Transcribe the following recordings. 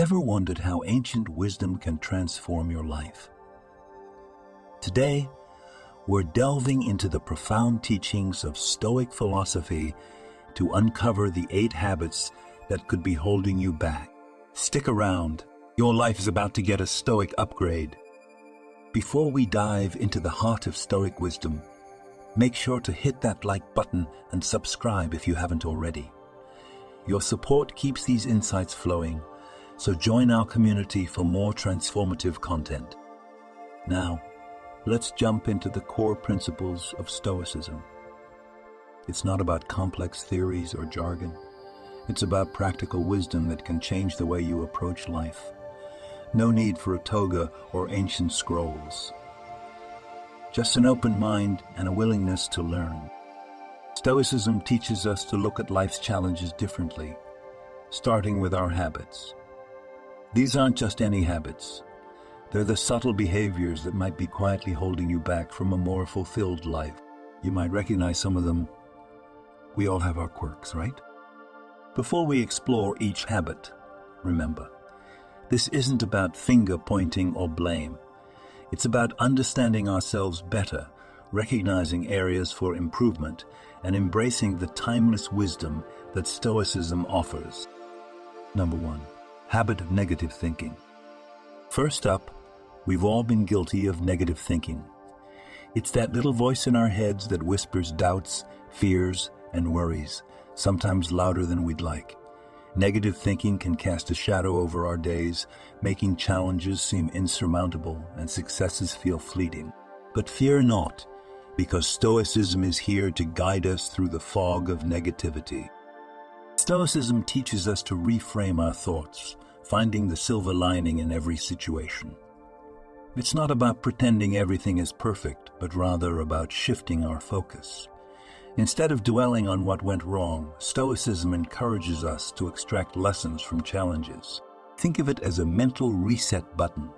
Ever wondered how ancient wisdom can transform your life? Today, we're delving into the profound teachings of Stoic philosophy to uncover the 8 habits that could be holding you back. Stick around. Your life is about to get a Stoic upgrade. Before we dive into the heart of Stoic wisdom, make sure to hit that like button and subscribe if you haven't already. Your support keeps these insights flowing, so join our community for more transformative content. Now, let's jump into the core principles of Stoicism. It's not about complex theories or jargon. It's about practical wisdom that can change the way you approach life. No need for a toga or ancient scrolls. Just an open mind and a willingness to learn. Stoicism teaches us to look at life's challenges differently, starting with our habits. These aren't just any habits. They're the subtle behaviors that might be quietly holding you back from a more fulfilled life. You might recognize some of them. We all have our quirks, right? Before we explore each habit, remember, this isn't about finger pointing or blame. It's about understanding ourselves better, recognizing areas for improvement, and embracing the timeless wisdom that Stoicism offers. Number 1. Habit of negative thinking. First up, we've all been guilty of negative thinking. It's that little voice in our heads that whispers doubts, fears, and worries, sometimes louder than we'd like. Negative thinking can cast a shadow over our days, making challenges seem insurmountable and successes feel fleeting. But fear not, because Stoicism is here to guide us through the fog of negativity. Stoicism teaches us to reframe our thoughts, finding the silver lining in every situation. It's not about pretending everything is perfect, but rather about shifting our focus. Instead of dwelling on what went wrong, Stoicism encourages us to extract lessons from challenges. Think of it as a mental reset button,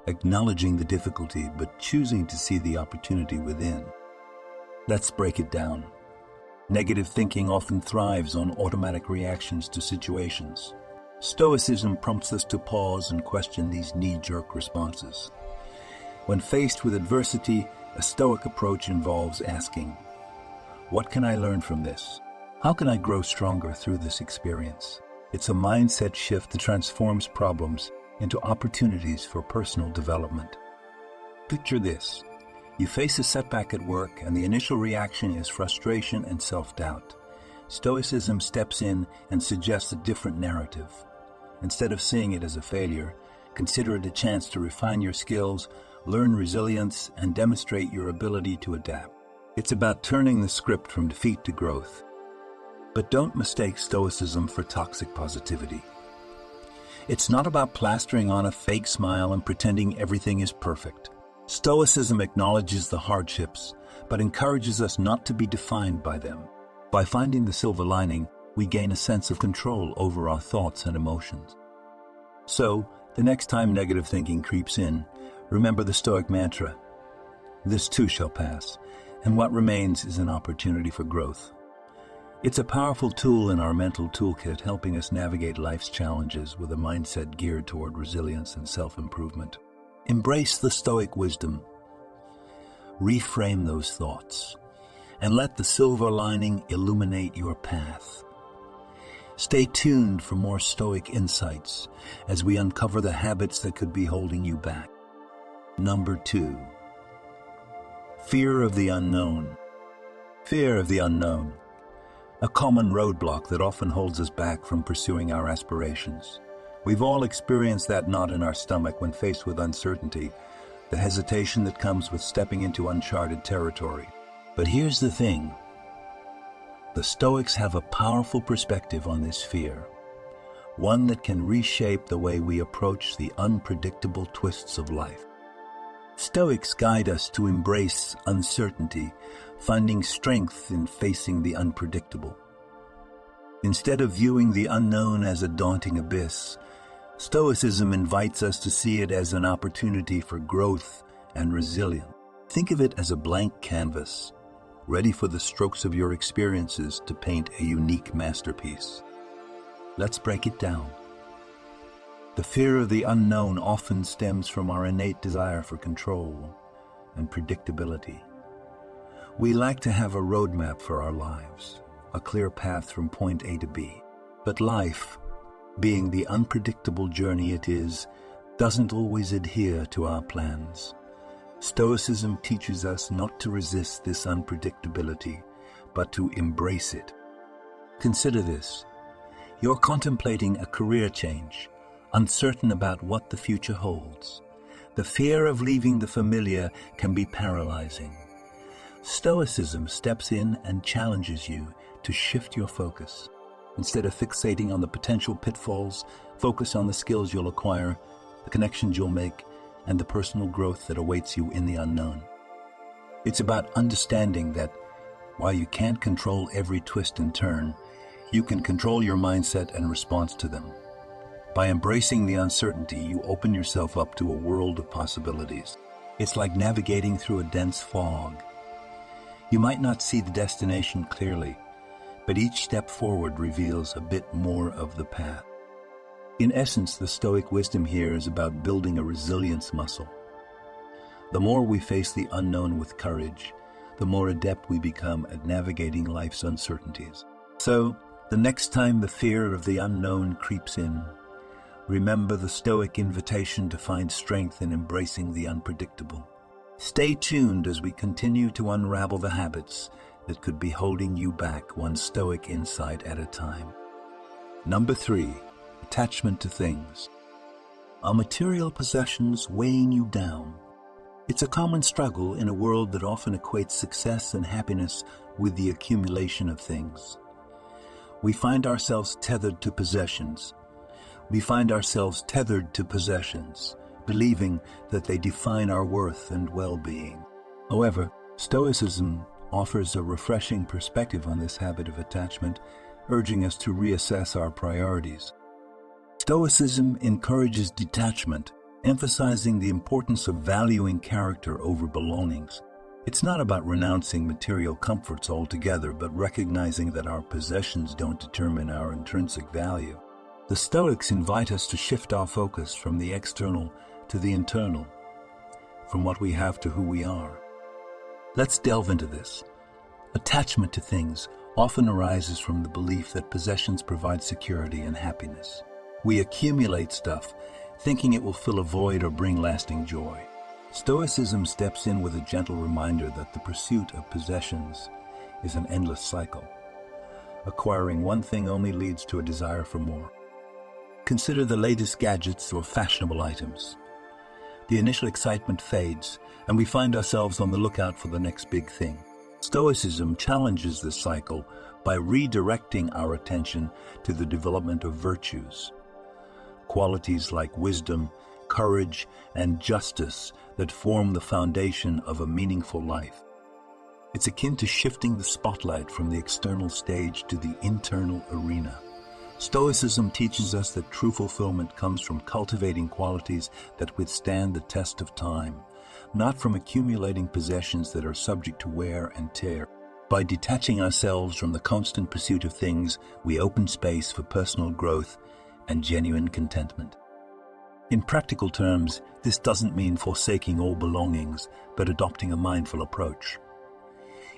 acknowledging the difficulty but choosing to see the opportunity within. Let's break it down. Negative thinking often thrives on automatic reactions to situations. Stoicism prompts us to pause and question these knee-jerk responses. When faced with adversity, a Stoic approach involves asking, what can I learn from this? How can I grow stronger through this experience? It's a mindset shift that transforms problems into opportunities for personal development. Picture this. You face a setback at work and the initial reaction is frustration and self-doubt. Stoicism steps in and suggests a different narrative. Instead of seeing it as a failure, consider it a chance to refine your skills, learn resilience, and demonstrate your ability to adapt. It's about turning the script from defeat to growth. But don't mistake Stoicism for toxic positivity. It's not about plastering on a fake smile and pretending everything is perfect. Stoicism acknowledges the hardships, but encourages us not to be defined by them. By finding the silver lining, we gain a sense of control over our thoughts and emotions. So, the next time negative thinking creeps in, remember the Stoic mantra, "This too shall pass," and what remains is an opportunity for growth. It's a powerful tool in our mental toolkit, helping us navigate life's challenges with a mindset geared toward resilience and self-improvement. Embrace the Stoic wisdom. Reframe those thoughts, and let the silver lining illuminate your path. Stay tuned for more Stoic insights as we uncover the habits that could be holding you back. Number 2. Fear of the unknown. Fear of the unknown, a common roadblock that often holds us back from pursuing our aspirations. We've all experienced that knot in our stomach when faced with uncertainty, the hesitation that comes with stepping into uncharted territory. But here's the thing. The Stoics have a powerful perspective on this fear, one that can reshape the way we approach the unpredictable twists of life. Stoics guide us to embrace uncertainty, finding strength in facing the unpredictable. Instead of viewing the unknown as a daunting abyss, Stoicism invites us to see it as an opportunity for growth and resilience. Think of it as a blank canvas, ready for the strokes of your experiences to paint a unique masterpiece. Let's break it down. The fear of the unknown often stems from our innate desire for control and predictability. We like to have a roadmap for our lives, a clear path from point A to B. But life, being the unpredictable journey it is, doesn't always adhere to our plans. Stoicism teaches us not to resist this unpredictability, but to embrace it. Consider this. You're contemplating a career change, uncertain about what the future holds. The fear of leaving the familiar can be paralyzing. Stoicism steps in and challenges you to shift your focus. Instead of fixating on the potential pitfalls, focus on the skills you'll acquire, the connections you'll make, and the personal growth that awaits you in the unknown. It's about understanding that while you can't control every twist and turn, you can control your mindset and response to them. By embracing the uncertainty, you open yourself up to a world of possibilities. It's like navigating through a dense fog. You might not see the destination clearly, but each step forward reveals a bit more of the path. In essence, the Stoic wisdom here is about building a resilience muscle. The more we face the unknown with courage, the more adept we become at navigating life's uncertainties. So, the next time the fear of the unknown creeps in, remember the Stoic invitation to find strength in embracing the unpredictable. Stay tuned as we continue to unravel the habits that could be holding you back, one Stoic insight at a time. Number 3, attachment to things. Are material possessions weighing you down? It's a common struggle in a world that often equates success and happiness with the accumulation of things. We find ourselves tethered to possessions. Believing that they define our worth and well-being. However, Stoicism offers a refreshing perspective on this habit of attachment, urging us to reassess our priorities. Stoicism encourages detachment, emphasizing the importance of valuing character over belongings. It's not about renouncing material comforts altogether, but recognizing that our possessions don't determine our intrinsic value. The Stoics invite us to shift our focus from the external to the internal, from what we have to who we are. Let's delve into this. Attachment to things often arises from the belief that possessions provide security and happiness. We accumulate stuff, thinking it will fill a void or bring lasting joy. Stoicism steps in with a gentle reminder that the pursuit of possessions is an endless cycle. Acquiring one thing only leads to a desire for more. Consider the latest gadgets or fashionable items. The initial excitement fades, and we find ourselves on the lookout for the next big thing. Stoicism challenges this cycle by redirecting our attention to the development of virtues. Qualities like wisdom, courage, and justice that form the foundation of a meaningful life. It's akin to shifting the spotlight from the external stage to the internal arena. Stoicism teaches us that true fulfillment comes from cultivating qualities that withstand the test of time, not from accumulating possessions that are subject to wear and tear. By detaching ourselves from the constant pursuit of things, we open space for personal growth and genuine contentment. In practical terms, this doesn't mean forsaking all belongings, but adopting a mindful approach.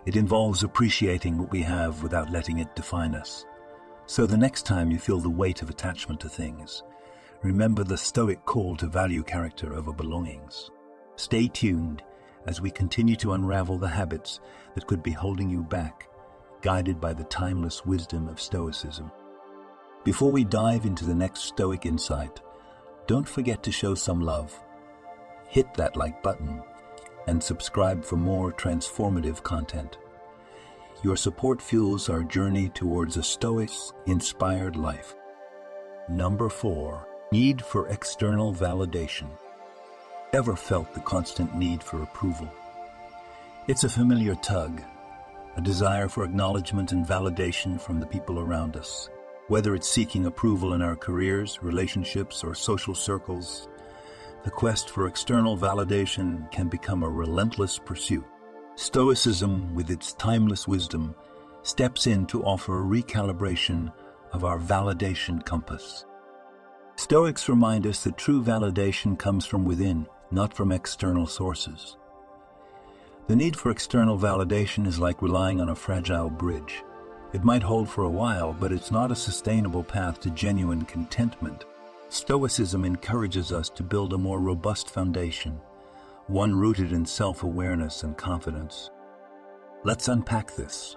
It involves appreciating what we have without letting it define us. So the next time you feel the weight of attachment to things, remember the Stoic call to value character over belongings. Stay tuned as we continue to unravel the habits that could be holding you back, guided by the timeless wisdom of Stoicism. Before we dive into the next Stoic insight, don't forget to show some love. Hit that like button and subscribe for more transformative content. Your support fuels our journey towards a Stoic-inspired life. Number 4, need for external validation. Ever felt the constant need for approval? It's a familiar tug, a desire for acknowledgement and validation from the people around us. Whether it's seeking approval in our careers, relationships, or social circles, the quest for external validation can become a relentless pursuit. Stoicism, with its timeless wisdom, steps in to offer a recalibration of our validation compass. Stoics remind us that true validation comes from within, not from external sources. The need for external validation is like relying on a fragile bridge. It might hold for a while, but it's not a sustainable path to genuine contentment. Stoicism encourages us to build a more robust foundation, one rooted in self-awareness and confidence. Let's unpack this.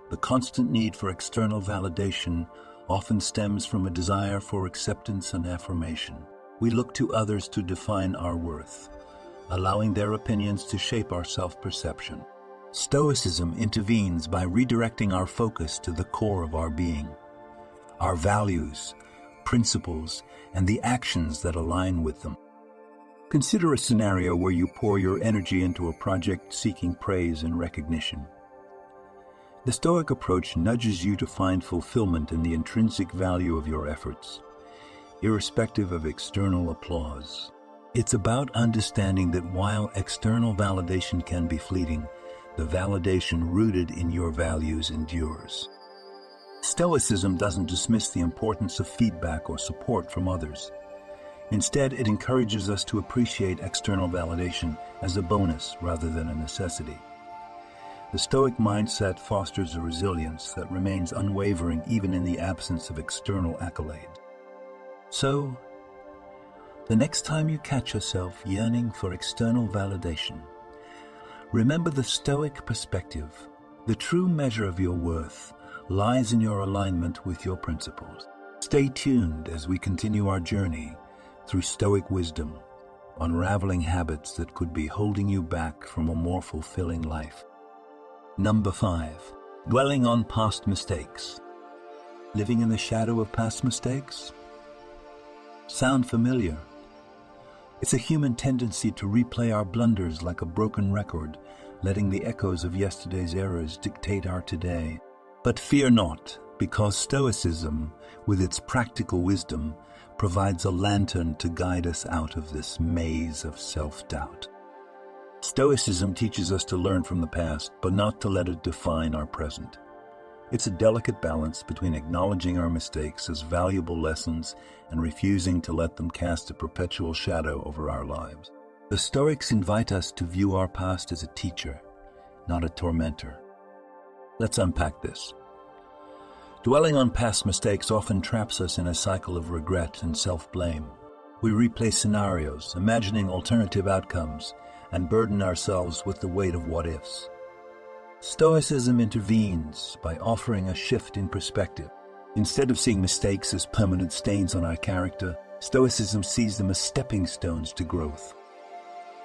The constant need for external validation often stems from a desire for acceptance and affirmation. We look to others to define our worth, allowing their opinions to shape our self-perception. Stoicism intervenes by redirecting our focus to the core of our being, our values, principles, and the actions that align with them. Consider a scenario where you pour your energy into a project seeking praise and recognition. The Stoic approach nudges you to find fulfillment in the intrinsic value of your efforts, irrespective of external applause. It's about understanding that while external validation can be fleeting, the validation rooted in your values endures. Stoicism doesn't dismiss the importance of feedback or support from others. Instead, it encourages us to appreciate external validation as a bonus rather than a necessity. The Stoic mindset fosters a resilience that remains unwavering even in the absence of external accolades. So, the next time you catch yourself yearning for external validation, remember the Stoic perspective. The true measure of your worth lies in your alignment with your principles. Stay tuned as we continue our journey through Stoic wisdom, unraveling habits that could be holding you back from a more fulfilling life. Number 5. Dwelling on past mistakes. Living in the shadow of past mistakes? Sound familiar? It's a human tendency to replay our blunders like a broken record, letting the echoes of yesterday's errors dictate our today. But fear not, because Stoicism, with its practical wisdom, provides a lantern to guide us out of this maze of self-doubt. Stoicism teaches us to learn from the past, but not to let it define our present. It's a delicate balance between acknowledging our mistakes as valuable lessons and refusing to let them cast a perpetual shadow over our lives. The Stoics invite us to view our past as a teacher, not a tormentor. Let's unpack this. Dwelling on past mistakes often traps us in a cycle of regret and self-blame. We replay scenarios, imagining alternative outcomes, and burden ourselves with the weight of what-ifs. Stoicism intervenes by offering a shift in perspective. Instead of seeing mistakes as permanent stains on our character, Stoicism sees them as stepping stones to growth.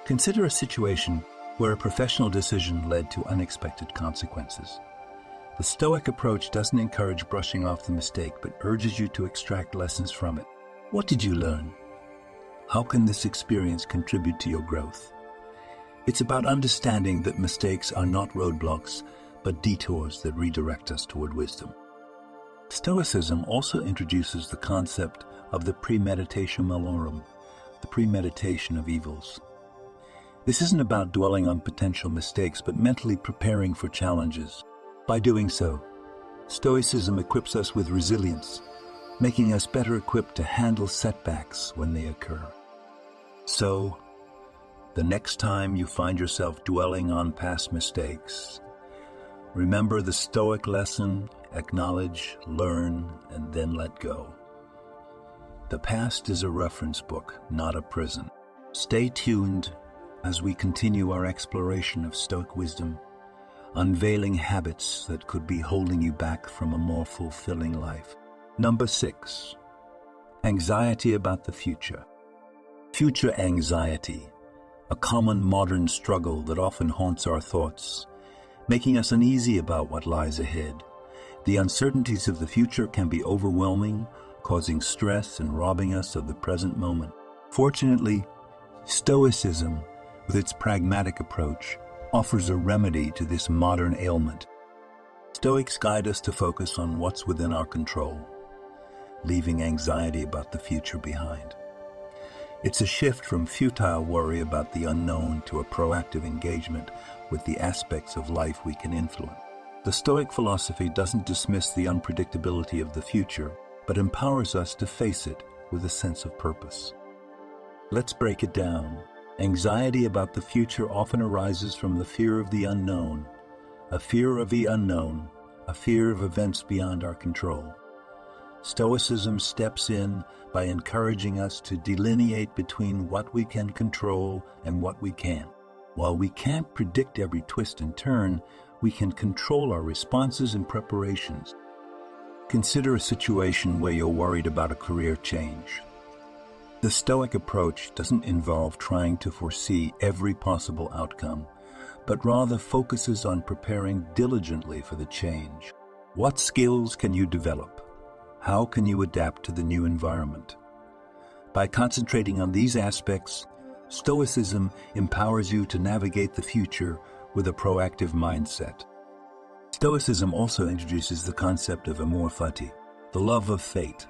Consider a situation where a professional decision led to unexpected consequences. The Stoic approach doesn't encourage brushing off the mistake, but urges you to extract lessons from it. What did you learn? How can this experience contribute to your growth? It's about understanding that mistakes are not roadblocks, but detours that redirect us toward wisdom. Stoicism also introduces the concept of the premeditatio malorum, the premeditation of evils. This isn't about dwelling on potential mistakes, but mentally preparing for challenges. By doing so, Stoicism equips us with resilience, making us better equipped to handle setbacks when they occur. So, the next time you find yourself dwelling on past mistakes, remember the Stoic lesson: acknowledge, learn, and then let go. The past is a reference book, not a prison. Stay tuned as we continue our exploration of Stoic wisdom, unveiling habits that could be holding you back from a more fulfilling life. Number 6. Anxiety about the future. Future anxiety, a common modern struggle that often haunts our thoughts, making us uneasy about what lies ahead. The uncertainties of the future can be overwhelming, causing stress and robbing us of the present moment. Fortunately, Stoicism, with its pragmatic approach, offers a remedy to this modern ailment. Stoics guide us to focus on what's within our control, leaving anxiety about the future behind. It's a shift from futile worry about the unknown to a proactive engagement with the aspects of life we can influence. The Stoic philosophy doesn't dismiss the unpredictability of the future, but empowers us to face it, with a sense of purpose. Let's break it down. Anxiety about the future often arises from the fear of the unknown, a fear of the unknown, a fear of events beyond our control. Stoicism steps in by encouraging us to delineate between what we can control and what we can't. While we can't predict every twist and turn, we can control our responses and preparations. Consider a situation where you're worried about a career change. The Stoic approach doesn't involve trying to foresee every possible outcome, but rather focuses on preparing diligently for the change. What skills can you develop? How can you adapt to the new environment? By concentrating on these aspects, Stoicism empowers you to navigate the future with a proactive mindset. Stoicism also introduces the concept of amor fati, the love of fate.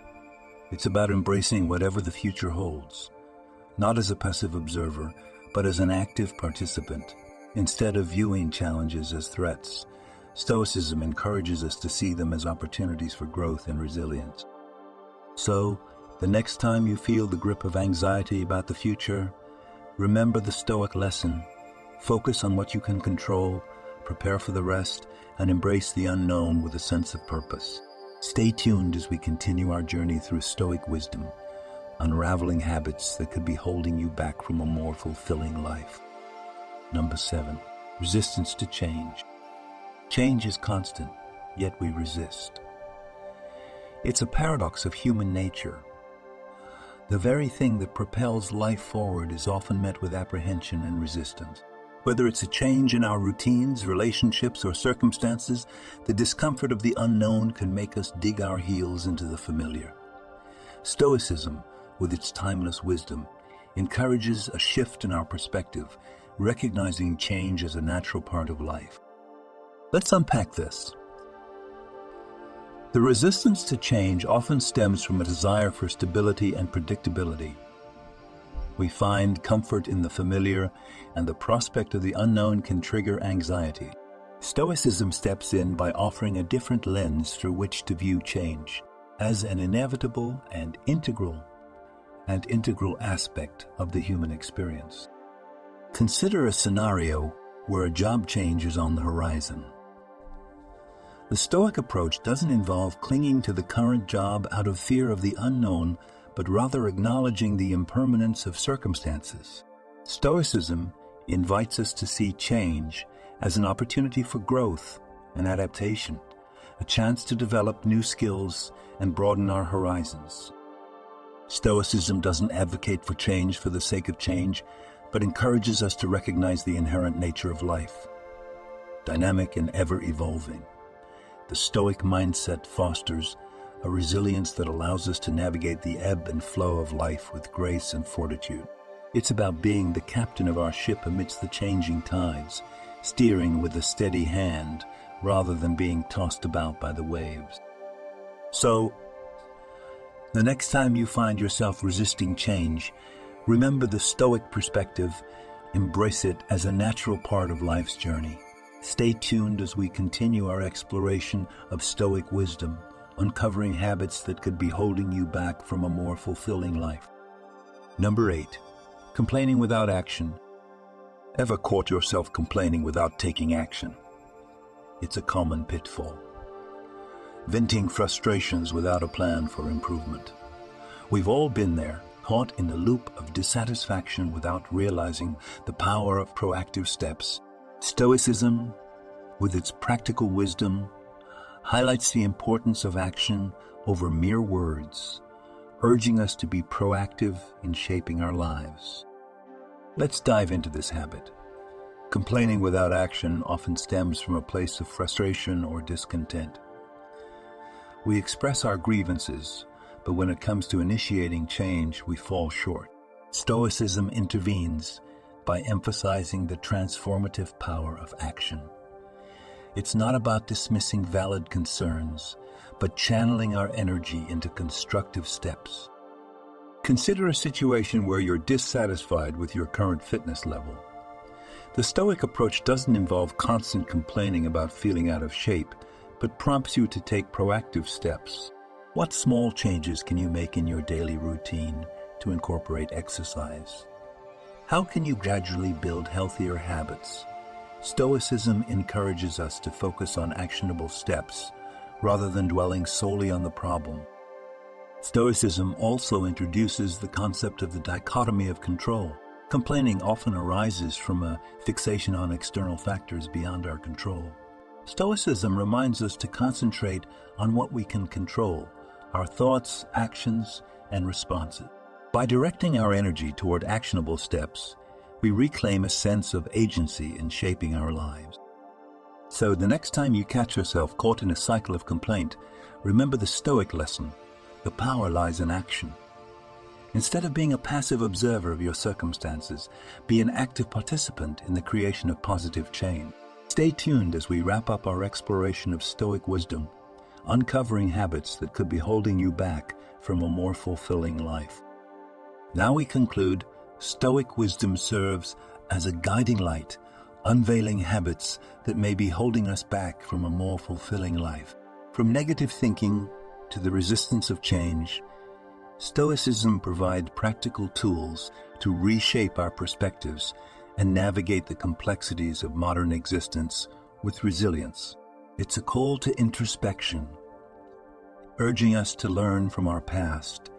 It's about embracing whatever the future holds, not as a passive observer, but as an active participant. Instead of viewing challenges as threats, Stoicism encourages us to see them as opportunities for growth and resilience. So, the next time you feel the grip of anxiety about the future, remember the Stoic lesson. Focus on what you can control, prepare for the rest, and embrace the unknown with a sense of purpose. Stay tuned as we continue our journey through Stoic wisdom, unraveling habits that could be holding you back from a more fulfilling life. Number 7, resistance to change. Change is constant, yet we resist. It's a paradox of human nature. The very thing that propels life forward is often met with apprehension and resistance. Whether it's a change in our routines, relationships, or circumstances, the discomfort of the unknown can make us dig our heels into the familiar. Stoicism, with its timeless wisdom, encourages a shift in our perspective, recognizing change as a natural part of life. Let's unpack this. The resistance to change often stems from a desire for stability and predictability. We find comfort in the familiar, and the prospect of the unknown can trigger anxiety. Stoicism steps in by offering a different lens through which to view change, as an inevitable and integral aspect of the human experience. Consider a scenario where a job change is on the horizon. The Stoic approach doesn't involve clinging to the current job out of fear of the unknown, but rather acknowledging the impermanence of circumstances. Stoicism invites us to see change as an opportunity for growth and adaptation, a chance to develop new skills and broaden our horizons. Stoicism doesn't advocate for change for the sake of change, but encourages us to recognize the inherent nature of life, dynamic and ever-evolving. The Stoic mindset fosters a resilience that allows us to navigate the ebb and flow of life with grace and fortitude. It's about being the captain of our ship amidst the changing tides, steering with a steady hand rather than being tossed about by the waves. So, the next time you find yourself resisting change, remember the Stoic perspective, embrace it as a natural part of life's journey. Stay tuned as we continue our exploration of Stoic wisdom, uncovering habits that could be holding you back from a more fulfilling life. Number 8, complaining without action. Ever caught yourself complaining without taking action? It's a common pitfall. Venting frustrations without a plan for improvement. We've all been there, caught in a loop of dissatisfaction without realizing the power of proactive steps. Stoicism, with its practical wisdom, highlights the importance of action over mere words, urging us to be proactive in shaping our lives. Let's dive into this habit. Complaining without action often stems from a place of frustration or discontent. We express our grievances, but when it comes to initiating change, we fall short. Stoicism intervenes by emphasizing the transformative power of action. It's not about dismissing valid concerns, but channeling our energy into constructive steps. Consider a situation where you're dissatisfied with your current fitness level. The Stoic approach doesn't involve constant complaining about feeling out of shape, but prompts you to take proactive steps. What small changes can you make in your daily routine to incorporate exercise? How can you gradually build healthier habits? Stoicism encourages us to focus on actionable steps rather than dwelling solely on the problem. Stoicism also introduces the concept of the dichotomy of control. Complaining often arises from a fixation on external factors beyond our control. Stoicism reminds us to concentrate on what we can control, our thoughts, actions, and responses. By directing our energy toward actionable steps, we reclaim a sense of agency in shaping our lives. So the next time you catch yourself caught in a cycle of complaint, remember the Stoic lesson: the power lies in action. Instead of being a passive observer of your circumstances, be an active participant in the creation of positive change. Stay tuned as we wrap up our exploration of Stoic wisdom, uncovering habits that could be holding you back from a more fulfilling life. Now we conclude, Stoic wisdom serves as a guiding light, unveiling habits that may be holding us back from a more fulfilling life. From negative thinking to the resistance of change, Stoicism provides practical tools to reshape our perspectives and navigate the complexities of modern existence with resilience. It's a call to introspection, urging us to learn from our past,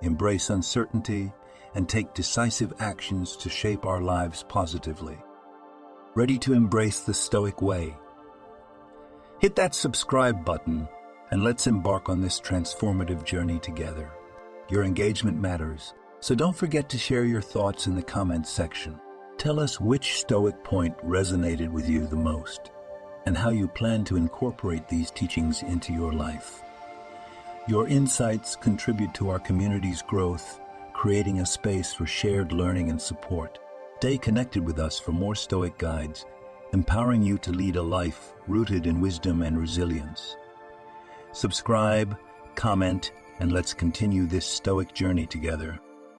embrace uncertainty, and take decisive actions to shape our lives positively. Ready to embrace the Stoic way? Hit that subscribe button and let's embark on this transformative journey together. Your engagement matters, so don't forget to share your thoughts in the comments section. Tell us which Stoic point resonated with you the most and how you plan to incorporate these teachings into your life. Your insights contribute to our community's growth, creating a space for shared learning and support. Stay connected with us for more Stoic guides, empowering you to lead a life rooted in wisdom and resilience. Subscribe, comment, and let's continue this Stoic journey together.